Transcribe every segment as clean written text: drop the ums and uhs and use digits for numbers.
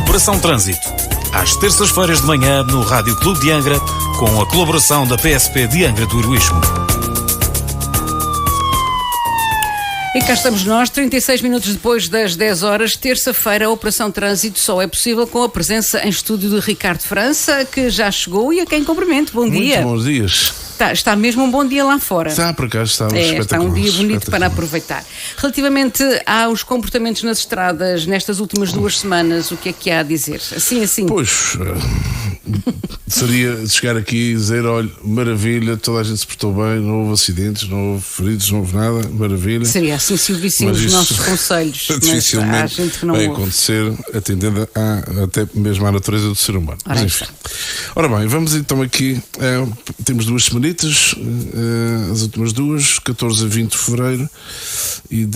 Operação Trânsito, às terças-feiras de manhã no Rádio Clube de Angra, com a colaboração da PSP de Angra do Heroísmo. E cá estamos nós, 36 minutos depois das 10 horas, terça-feira. A Operação Trânsito só é possível com a presença em estúdio de Ricardo França, que já chegou e a quem cumprimento. Bom dia. Muito bons dias. Está mesmo um bom dia lá fora. Está, por acaso, está espetacular. Está um dia bonito para aproveitar. Relativamente aos comportamentos nas estradas nestas últimas 2 semanas, o que é que há a dizer? Assim. Pois, seria chegar aqui e dizer, olha, maravilha, toda a gente se portou bem, não houve acidentes, não houve feridos, não houve nada, maravilha. Seria assim se ouvíssemos os nossos conselhos. Dificilmente mas há gente que não vai ouve acontecer, atendendo até mesmo à natureza do ser humano. Mas enfim. Ora bem, vamos então aqui, temos 2 semanitas, as últimas 2, 14 a 20 de fevereiro, e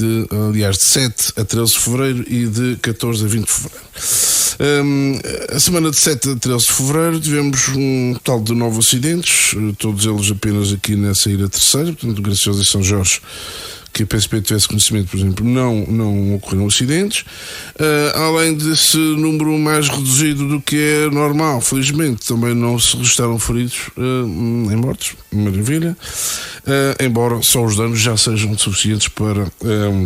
aliás, de 7 a 13 de fevereiro e de 14 a 20 de fevereiro. A semana de 7 a 13 de fevereiro tivemos um total de 9 acidentes, todos eles apenas aqui na saída terceira, portanto, Graciosa e São Jorge, que a PSP tivesse conhecimento, por exemplo, não ocorreram acidentes. Além desse número mais reduzido do que é normal, felizmente, também não se registaram feridos em mortes, maravilha, embora só os danos já sejam suficientes para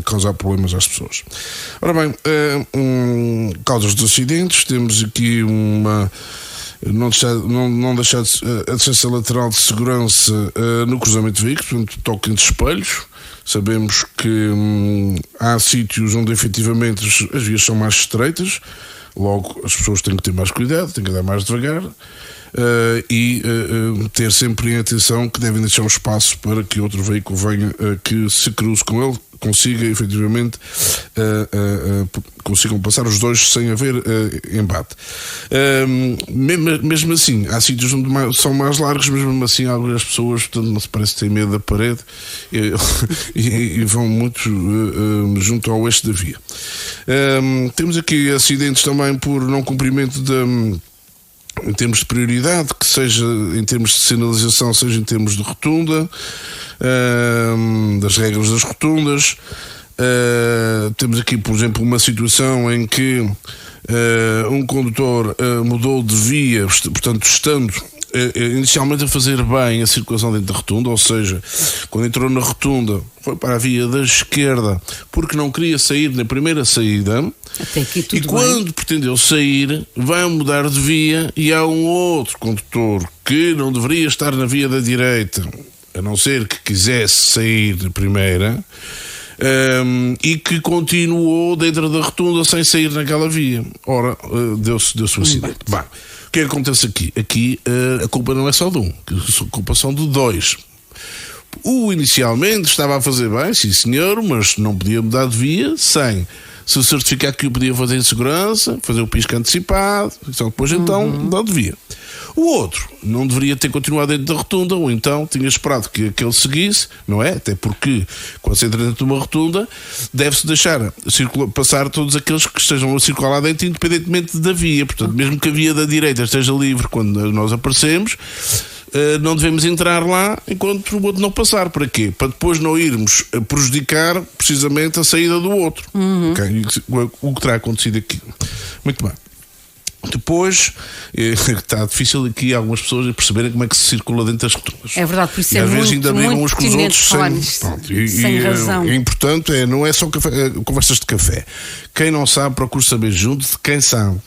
causar problemas às pessoas. Ora bem, causas dos acidentes, temos aqui não deixar a distância lateral de segurança no cruzamento de veículos, portanto, toque entre espelhos. Sabemos que há sítios onde efetivamente as vias são mais estreitas, logo as pessoas têm que ter mais cuidado, têm que andar mais devagar e ter sempre em atenção que devem deixar um espaço para que outro veículo venha que se cruze com ele, consiga efetivamente consigam passar os dois sem haver embate. Mesmo assim, há sítios onde são mais largos, mas mesmo assim algumas pessoas, portanto, não se parece que têm medo da parede e vão muito junto ao eixo da via. Temos aqui acidentes também por não cumprimento em termos de prioridade, que seja em termos de sinalização, seja em termos de rotunda, das regras das rotundas. Temos aqui, por exemplo, uma situação em que um condutor mudou de via, portanto, estando inicialmente a fazer bem a circulação dentro da rotunda, ou seja, quando entrou na rotunda foi para a via da esquerda porque não queria sair na primeira saída, até aqui tudo e quando pretendeu sair vai mudar de via e há um outro condutor que não deveria estar na via da direita, a não ser que quisesse sair de primeira, e que continuou dentro da rotunda sem sair naquela via. Ora, deu-se um acidente. Bem, o que é que acontece aqui? Aqui a culpa não é só de um, a culpa são de 2. O inicialmente estava a fazer bem, sim senhor, mas não podia mudar de via sem se certificar que o podia fazer em segurança, fazer o pisco antecipado, só depois então mudar de via. O outro não deveria ter continuado dentro da rotunda, ou então tinha esperado que aquele seguisse, não é? Até porque quando se entra dentro de uma rotunda deve-se deixar passar todos aqueles que estejam a circular lá dentro, independentemente da via. Portanto, mesmo que a via da direita esteja livre quando nós aparecemos, não devemos entrar lá enquanto o outro não passar. Para quê? Para depois não irmos prejudicar precisamente a saída do outro. Okay? O que terá acontecido aqui. Muito bem. Depois está difícil aqui algumas pessoas perceberem como é que se circula dentro das rotundas. É verdade, por isso e é às vezes muito, ainda brigam muito uns com os outros sem razão. É importante, não é só conversas de café. Quem não sabe, procura saber junto de quem sabe.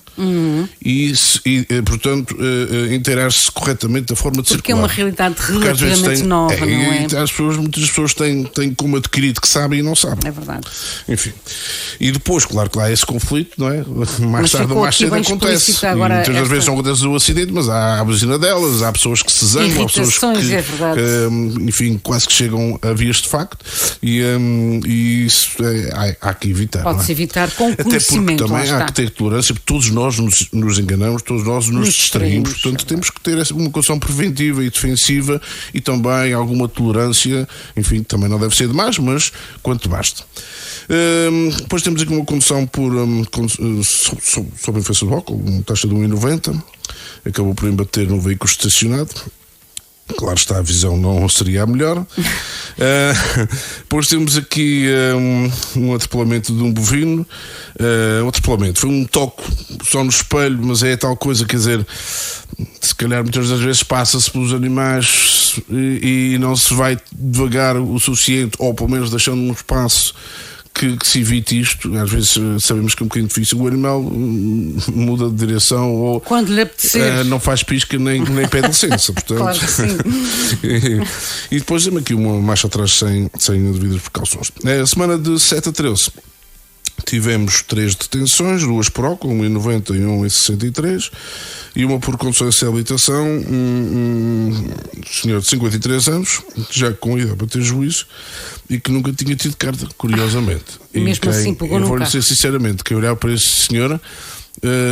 E portanto, interar-se corretamente da forma de circular. Porque é uma realidade relativamente nova, não é? Muitas pessoas têm como adquirido que sabem e não sabem. É verdade. Enfim. E depois, claro que lá há esse conflito, não é? Mais tarde ou mais cedo acontece. Agora muitas das vezes não acontece o acidente, mas há a buzina delas, há pessoas que se zangam, há pessoas que, enfim, quase que chegam a vias de facto, e isso há que evitar. Pode-se evitar com conhecimento. Até porque também há que ter tolerância, porque todos nós nos enganamos, todos nós nos distraímos, portanto temos que ter uma condição preventiva e defensiva e também alguma tolerância, enfim, também não deve ser demais, mas quanto basta. Depois temos aqui uma condução sob influência do álcool, uma taxa de 1,90, acabou por embater num veículo estacionado. Claro está, a visão não seria a melhor. Depois temos aqui um atropelamento de um bovino. Um atropelamento, foi um toque só no espelho, mas é tal coisa, quer dizer, se calhar muitas das vezes passa-se pelos animais e não se vai devagar o suficiente, ou pelo menos deixando um espaço que se evite isto. Às vezes sabemos que é um bocadinho difícil. O animal muda de direção ou quando lhe apetecer, não faz pisca nem pede licença, portanto. Claro que sim. E depois temos aqui uma marcha atrás sem devidas precauções. Semana de 7 a 13 tivemos 3 detenções, 2 por álcool, 1,90 e 1,63, e uma por condução sem habilitação, um senhor de 53 anos, já com idade para ter juízo, e que nunca tinha tido carta, curiosamente. E mesmo assim pegou no carro. Eu vou-lhe dizer sinceramente, que olhar para este senhor,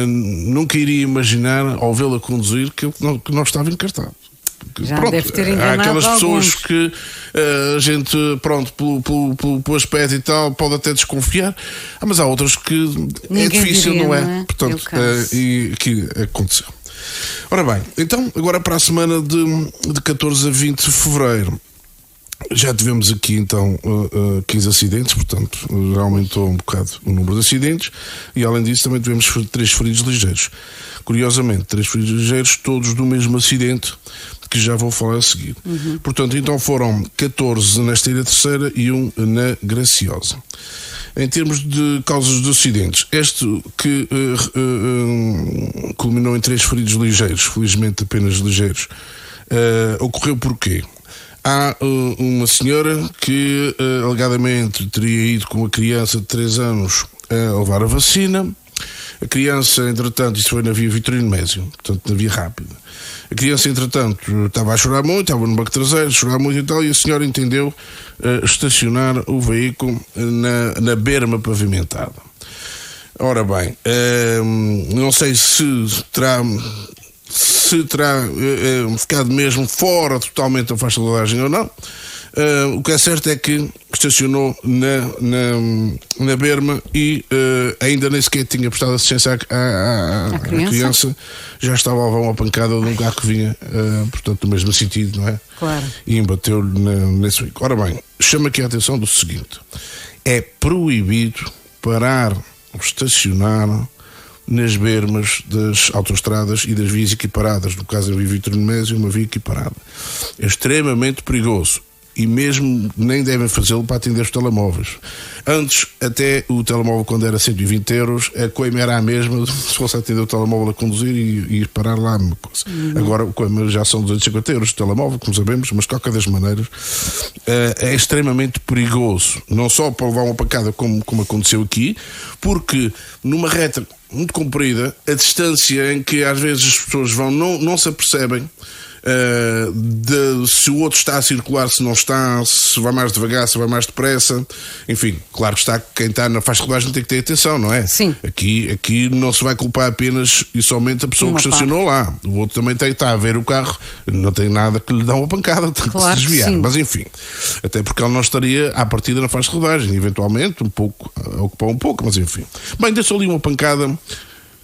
nunca iria imaginar, ao vê-lo conduzir, que não estava encartado. Já pronto, deve ter enganado há aquelas pessoas alguns. que a gente, pronto, pelo aspecto e tal, pode até desconfiar, mas há outras que ninguém é difícil, diria, não é? Não é? Portanto, e aqui aconteceu. Ora bem, então agora para a semana de 14 a 20 de fevereiro já tivemos aqui então 15 acidentes, portanto já aumentou um bocado o número de acidentes, e além disso também tivemos 3 feridos ligeiros. Curiosamente, 3 feridos ligeiros, todos do mesmo acidente, que já vou falar a seguir. Portanto, então foram 14 nesta Ilha Terceira e 1 na Graciosa. Em termos de causas de acidentes, este que culminou em 3 feridos ligeiros, felizmente apenas ligeiros, ocorreu porquê? Há uma senhora que alegadamente teria ido com uma criança de 3 anos a levar a vacina. A criança, entretanto, isso foi na via Vitorino Mésio, portanto na via rápida. A criança, entretanto, estava a chorar muito, estava no banco traseiro, a chorar muito e tal, e a senhora entendeu estacionar o veículo na berma pavimentada. Ora bem, não sei se terá ficado mesmo fora totalmente da faixa de rodagem ou não. O que é certo é que estacionou na berma e ainda nem sequer tinha prestado assistência à criança, já estava a levar uma pancada de um carro que vinha, portanto, no mesmo sentido, não é? Claro. E embateu-lhe nesse veículo. Ora bem, chama aqui a atenção do seguinte: é proibido parar ou estacionar nas bermas das autoestradas e das vias equiparadas. No caso, a via Vitorino Mésio, uma via equiparada. É extremamente perigoso. E mesmo nem devem fazê-lo para atender os telemóveis. Antes, até o telemóvel, quando era 120 euros, a coima era a mesma se fosse atender o telemóvel a conduzir e parar lá a mesma coisa. Agora, o coima já são 250 euros de telemóvel, como sabemos, mas de qualquer das maneiras é extremamente perigoso. Não só para levar uma pancada como aconteceu aqui, porque numa reta muito comprida, a distância em que às vezes as pessoas vão não se apercebem se o outro está a circular, se não está, se vai mais devagar, se vai mais depressa. Enfim, claro que está, quem está na faixa de rodagem tem que ter atenção, não é? Sim. Aqui não se vai culpar apenas e somente a pessoa que estacionou lá. O outro também está a ver o carro, não tem nada que lhe dá uma pancada, tem que se desviar. Mas enfim, até porque ele não estaria à partida na faixa de rodagem, eventualmente a ocupar um pouco, mas enfim. Bem, deu-se ali uma pancada.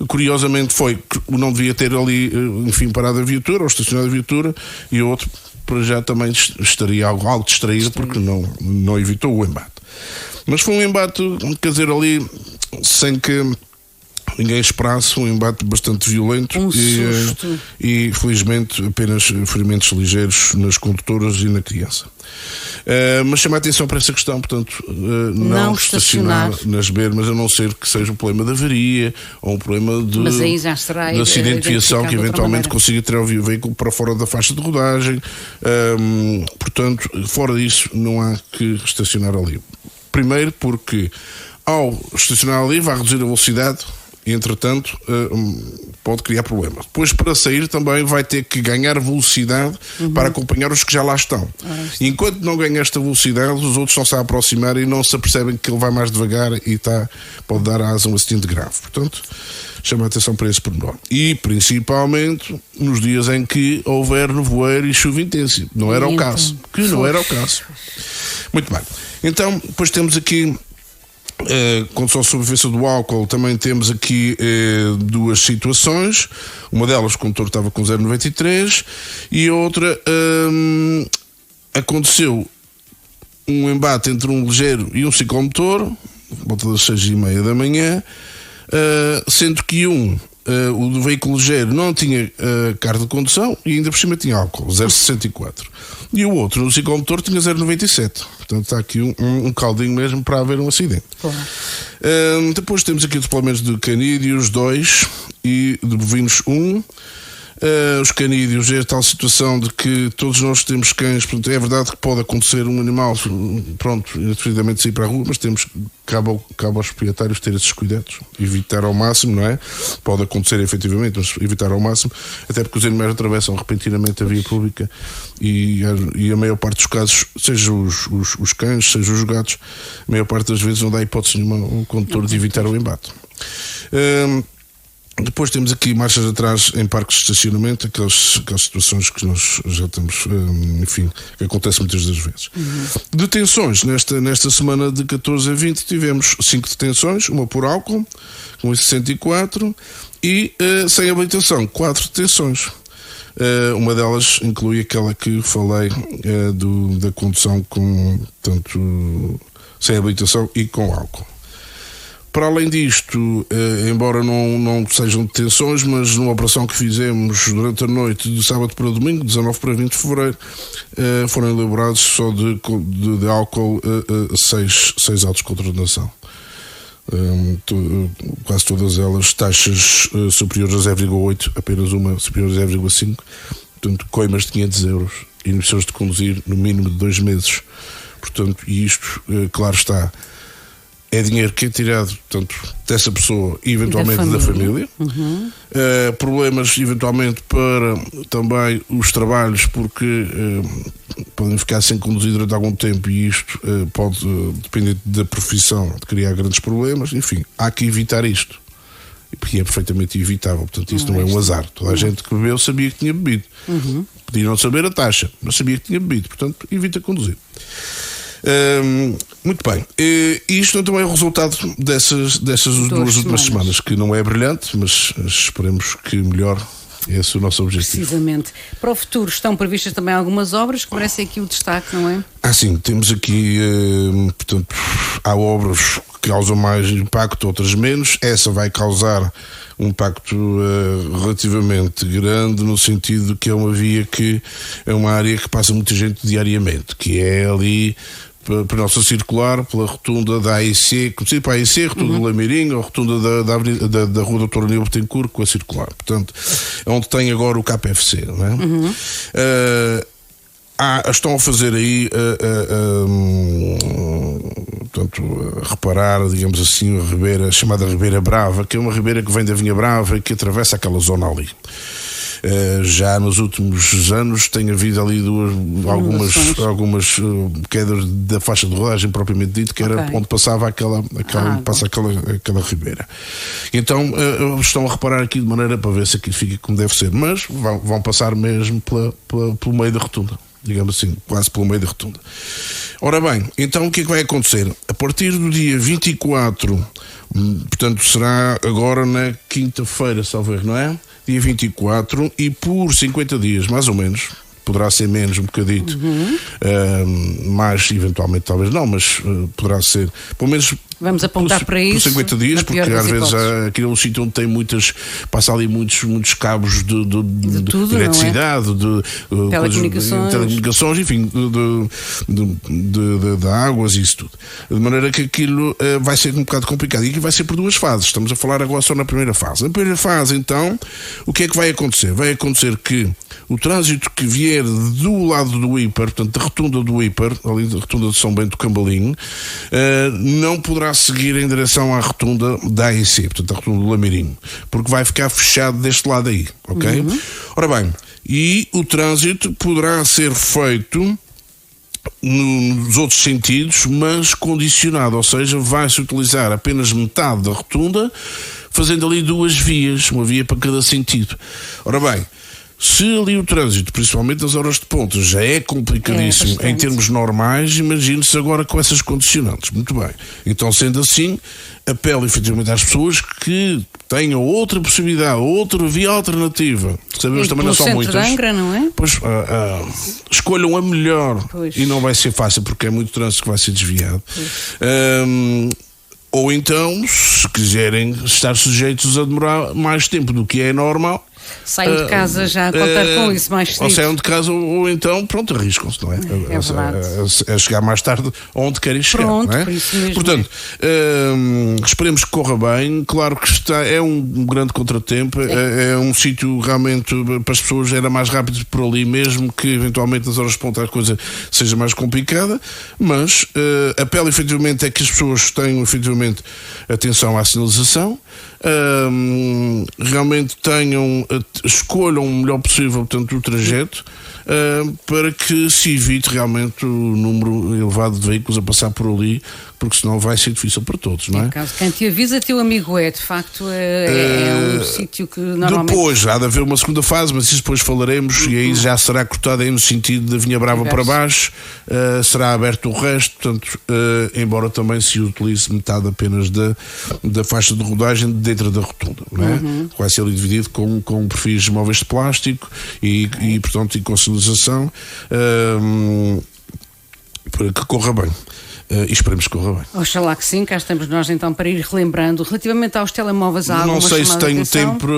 Curiosamente foi que não devia ter ali, enfim, parado a viatura ou estacionado a viatura, e o outro para já também estaria algo distraído porque não evitou o embate. Mas foi um embate, quer dizer, ali sem que ninguém esperasse, um embate bastante violento e felizmente apenas ferimentos ligeiros nas condutoras e na criança. Mas chama a atenção para essa questão, portanto, não estacionar nas bermas, a não ser que seja um problema de avaria ou um problema de acidente de viação que eventualmente consiga tirar o veículo para fora da faixa de rodagem. Portanto, fora disso, não há que estacionar ali. Primeiro porque ao estacionar ali vai reduzir a velocidade e, entretanto, pode criar problemas. Depois, para sair, também vai ter que ganhar velocidade para acompanhar os que já lá estão. Enquanto não ganha esta velocidade, os outros estão-se a aproximar e não se apercebem que ele vai mais devagar e pode dar asa a um acidente grave. Portanto, chama a atenção para esse pormenor. E, principalmente, nos dias em que houver nevoeiro e chuva intensa. Não era o caso. Muito bem. Então, depois temos aqui condução sob efeito do álcool, também temos aqui duas situações. Uma delas, o condutor estava com 0,93 e a outra, aconteceu um embate entre um ligeiro e um ciclomotor, volta das 6h30 da manhã, sendo que o do veículo ligeiro não tinha carta de condução e ainda por cima tinha álcool, 0,64. E o outro, no ciclomotor, tinha 0,97. Portanto, está aqui um caldinho mesmo para haver um acidente. Depois temos aqui os deployamentos de canídeos 2 e de bovinos 1. Os canídeos é a tal situação de que todos nós temos cães. Portanto, é verdade que pode acontecer um animal, pronto, indefinidamente sair para a rua, mas cabe aos proprietários ter esses cuidados, evitar ao máximo, não é? Pode acontecer efetivamente, mas evitar ao máximo, até porque os animais atravessam repentinamente a via pública e a maior parte dos casos, seja os cães, seja os gatos, a maior parte das vezes não dá hipótese nenhuma o condutor de evitar o embate. Depois temos aqui marchas atrás em parques de estacionamento, aquelas situações que nós já temos, enfim, que acontece muitas das vezes. Detenções, nesta semana de 14 a 20 tivemos 5 detenções, uma por álcool, com 64, e sem habilitação, 4 detenções. Uma delas inclui aquela que falei da condução tanto sem habilitação e com álcool. Para além disto, embora não sejam detenções, mas numa operação que fizemos durante a noite de sábado para domingo, 19 para 20 de fevereiro, foram elaborados só de álcool 6 autos de contraordenação. Quase todas elas taxas superiores a 0,8, apenas uma superior a 0,5, portanto coimas de 500 euros e inibições de conduzir no mínimo de 2 meses. Portanto, e isto, claro está, é dinheiro que é tirado, portanto, dessa pessoa e eventualmente da família. Problemas eventualmente para também os trabalhos, porque podem ficar sem conduzir durante algum tempo e isto pode, dependendo da profissão, de criar grandes problemas. Enfim, há que evitar isto, porque é perfeitamente evitável. Portanto, isso não é um azar. Toda a gente que bebeu sabia que tinha bebido. Podia não saber a taxa, mas sabia que tinha bebido. Portanto, evita conduzir. Muito bem, isto então é o resultado dessas duas últimas semanas, que não é brilhante, mas esperemos que melhore. Esse é o nosso objetivo. Precisamente. Para o futuro estão previstas também algumas obras que merecem aqui o destaque, não é? Sim, temos aqui, portanto, há obras que causam mais impacto, outras menos. Essa vai causar um impacto relativamente grande, no sentido que é uma via que é uma área que passa muita gente diariamente, que é ali para a nossa circular, pela rotunda da AIC, conhecido para a AIC, rotunda do Lameirinho, ou rotunda da Rua Doutor Aníbal Betancourt, com a circular. Portanto, é onde tem agora o KFC, não é? Estão a fazer aí, portanto, a reparar, digamos assim, a ribeira, chamada Ribeira Brava, que é uma ribeira que vem da Vinha Brava e que atravessa aquela zona ali. Já nos últimos anos tem havido ali algumas quedas da faixa de rodagem propriamente dito, que era onde passava aquela ribeira. Então estão a reparar aqui de maneira para ver se aquilo fica como deve ser, mas vão passar mesmo pelo meio da rotunda, digamos assim, quase pelo meio da rotunda. Ora bem, então o que é que vai acontecer? A partir do dia 24, portanto será agora na quinta-feira, salvo erro, não é? Dia 24, e por 50 dias, mais ou menos, poderá ser menos um bocadito, mais eventualmente talvez não, mas poderá ser, pelo menos vamos apontar para isso, 50 dias, porque às vezes aquele é um sítio onde tem passa ali muitos cabos de eletricidade, de telecomunicações, enfim, de águas e isso tudo. De maneira que aquilo vai ser um bocado complicado. E aqui vai ser por 2 fases. Estamos a falar agora só na primeira fase. Na primeira fase, então, o que é que vai acontecer? Vai acontecer que o trânsito que vier do lado do Hiper, portanto, da rotunda do Hiper, ali da rotunda de São Bento do Cambalinho, não poderá seguir em direção à rotunda da AEC, portanto, a rotunda do Lameirinho, porque vai ficar fechado deste lado aí, ok? Ora bem, e o trânsito poderá ser feito nos outros sentidos, mas condicionado, ou seja, vai-se utilizar apenas metade da rotunda, fazendo ali 2 vias, uma via para cada sentido. Ora bem, Se ali o trânsito, principalmente nas horas de ponta, já é complicadíssimo em termos normais, imagine-se agora com essas condicionantes. Muito bem. Então, sendo assim, apelo efetivamente às pessoas que tenham outra possibilidade, outra via alternativa. Sabemos também não são muitas. De Angra, não é? Pois, escolham a melhor. Pois. E não vai ser fácil porque é muito trânsito que vai ser desviado. Ou então, se quiserem estar sujeitos a demorar mais tempo do que é normal, saiam de casa já a contar com isso mais cedo. Ou saiam de casa ou então, pronto, arriscam-se, não é? A chegar mais tarde onde querem chegar. Pronto, não é? por isso mesmo. Portanto, esperemos que corra bem. Claro que é um grande contratempo, é um sítio realmente para as pessoas era mais rápido por ali, mesmo que eventualmente nas horas de ponta a coisa seja mais complicada, mas apelo efetivamente é que as pessoas tenham efetivamente atenção à sinalização, realmente escolham o melhor possível, portanto, o trajeto, para que se evite realmente o número elevado de veículos a passar por ali, porque senão vai ser difícil para todos, não é? Caso quem te avisa, teu amigo de facto é um sítio que normalmente... Depois há de haver uma segunda fase, mas isso depois falaremos, e aí já será cortada aí no sentido da Vinha Brava para baixo, será aberto o resto, portanto, embora também se utilize metade apenas da faixa de rodagem dentro da rotunda, não é? Vai ser ali dividido com perfis móveis de plástico e portanto, e com sinalização, para que corra bem. E esperemos que corra bem. Oxalá que sim, cá estamos nós então para ir relembrando. Relativamente aos telemóveis, há alguma não sei se tenho tempo.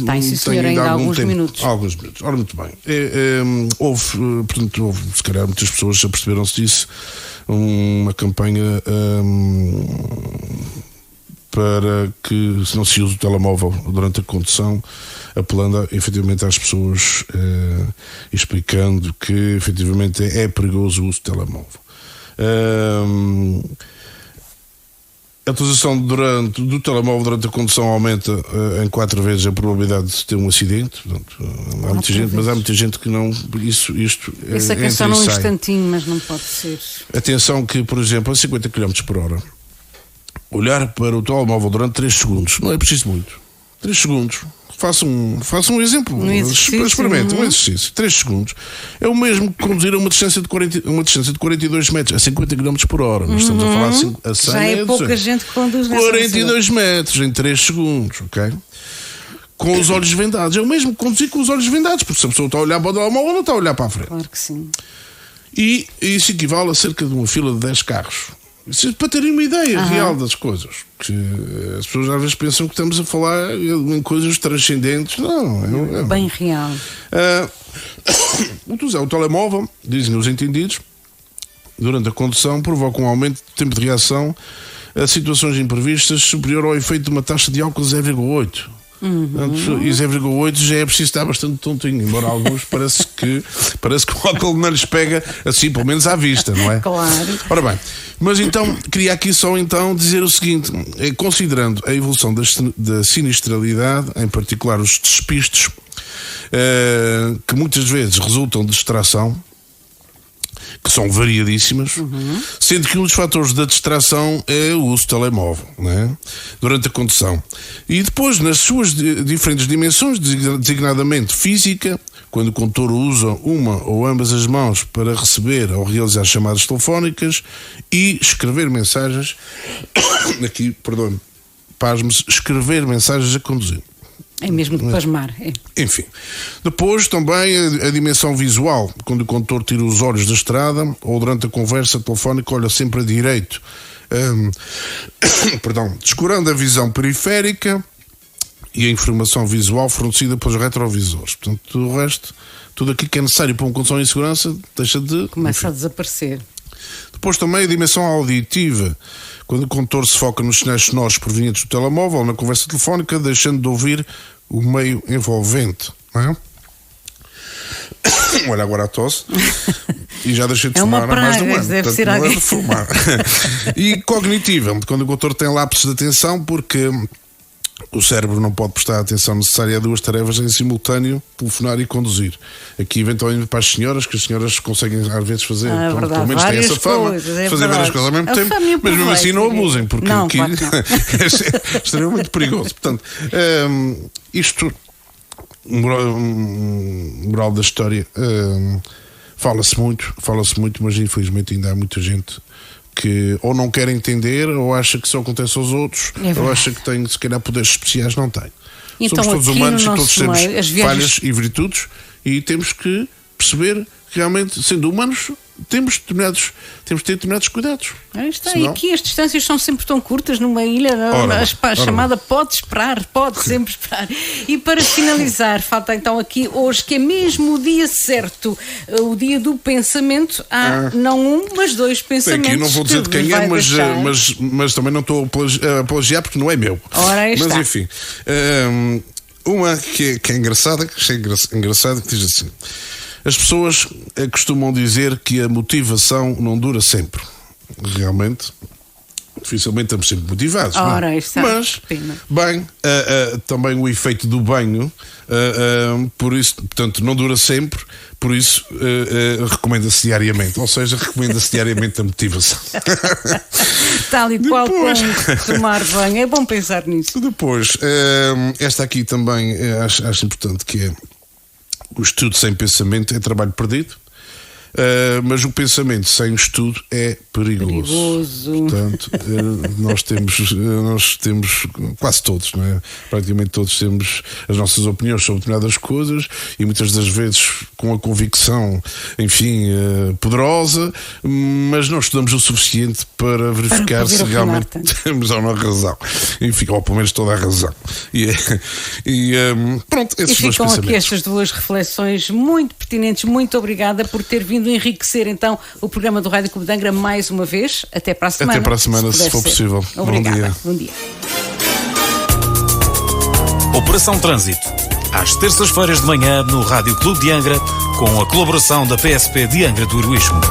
Tem, sim, senhor, ainda alguns minutos. Alguns minutos. Ora, muito bem. Houve, se calhar muitas pessoas já perceberam-se disso, uma campanha para que se não se use o telemóvel durante a condução, apelando efetivamente às pessoas, explicando que efetivamente é perigoso o uso do telemóvel. A utilização do telemóvel durante a condução aumenta em 4 vezes a probabilidade de ter um acidente. Portanto, há muita gente, mas há muita gente que não. Isto pensa que é só num instantinho, mas não pode ser. Atenção que, por exemplo, a 50 km por hora, olhar para o telemóvel durante 3 segundos, não é preciso muito. 3 segundos. Faça um exemplo, experimente um exercício. 3 segundos é o mesmo que conduzir a uma distância de 42 metros, a 50 km por hora. Nós estamos a falar assim, a 100 já é pouca gente que conduz nessa 42 metros em 3 segundos, ok? Com os olhos vendados. É o mesmo que conduzir com os olhos vendados, porque se a pessoa está a olhar para o telemóvel, não está a olhar para a frente. Claro que sim. E isso equivale a cerca de uma fila de 10 carros. Isso, para terem uma ideia real das coisas. Que as pessoas às vezes pensam que estamos a falar em coisas transcendentes. Não, é bem real. O telemóvel, dizem os entendidos, durante a condução provoca um aumento de tempo de reação a situações imprevistas superior ao efeito de uma taxa de álcool de 0,8. Portanto, e 0,8 já é preciso estar bastante tontinho, embora alguns parece que o álcool não lhes pega assim, pelo menos à vista, não é? Claro. Ora bem, mas então queria aqui só então dizer o seguinte, considerando a evolução da sinistralidade, em particular os despistes, que muitas vezes resultam de distração, que são variadíssimas, sendo que um dos fatores da distração é o uso do telemóvel, não é? Durante a condução. E depois, nas suas diferentes dimensões, designadamente física, quando o condutor usa uma ou ambas as mãos para receber ou realizar chamadas telefónicas e escrever mensagens, aqui, perdão, pasme-se, escrever mensagens a conduzir. É mesmo de pasmar. É. Enfim. Depois também a dimensão visual, quando o condutor tira os olhos da estrada ou durante a conversa telefónica olha sempre a direito, descurando a visão periférica e a informação visual fornecida pelos retrovisores. Portanto, tudo o resto, tudo aquilo que é necessário para uma condução em segurança deixa de... Começa a desaparecer. Depois também a dimensão auditiva, quando o condutor se foca nos sinais sonoros provenientes do telemóvel ou na conversa telefónica, deixando de ouvir o meio envolvente, não é? Olha agora a tosse. E já deixei de fumar há mais de um ano. Deve ser não alguém. É de fumar. E cognitiva, quando o condutor tem lapsos de atenção, porque o cérebro não pode prestar a atenção necessária a 2 tarefas em simultâneo, telefonar e conduzir. Aqui, eventualmente, para as senhoras, que as senhoras conseguem às vezes fazer, pelo menos têm essa fama, fazer várias coisas ao mesmo tempo, mas mesmo assim não abusem, porque não, aqui claro é extremamente perigoso. Portanto, isto moral da história, fala-se muito, mas infelizmente ainda há muita gente que ou não quer entender, ou acha que só acontece aos outros, ou acha que tem, se calhar, poderes especiais. Não tem. Então, somos todos humanos e todos temos viagens... falhas e virtudes, e temos que perceber que realmente, sendo humanos, temos de ter determinados cuidados. Aí está. Senão... E aqui as distâncias são sempre tão curtas numa ilha, a chamada pode sempre esperar. E para finalizar, falta então aqui hoje, que é mesmo o dia certo, o dia do pensamento. Há não um, mas dois pensamentos. Aqui não vou dizer de quem é, mas também não estou a plagiar porque não é meu. Ora, está. Mas enfim, uma que é engraçada, que diz assim: as pessoas costumam dizer que a motivação não dura sempre. Realmente, dificilmente estamos sempre motivados. Ora, está. Mas, bem, também o efeito do banho, por isso, portanto, não dura sempre, por isso recomenda-se diariamente. Ou seja, recomenda-se diariamente a motivação. Tal e qual como tomar banho. É bom pensar nisso. Depois, esta aqui também acho importante, que é: o estudo sem pensamento é trabalho perdido, mas o pensamento sem estudo é perigoso. Portanto, nós temos quase todos, não é? Praticamente todos temos as nossas opiniões sobre determinadas coisas, e muitas das vezes com a convicção, enfim, poderosa, mas não estudamos o suficiente para verificar se realmente temos ou não razão. Enfim, ou pelo menos toda a razão. Pronto, esses dois pensamentos. Ficam aqui estas duas reflexões muito pertinentes. Muito obrigada por ter vindo enriquecer então o programa do Rádio Clube de Angra mais uma vez. Até para a semana. Até para a semana, se for possível. Obrigada. Bom dia. Operação Trânsito, às terças-feiras de manhã no Rádio Clube de Angra, com a colaboração da PSP de Angra do Heroísmo.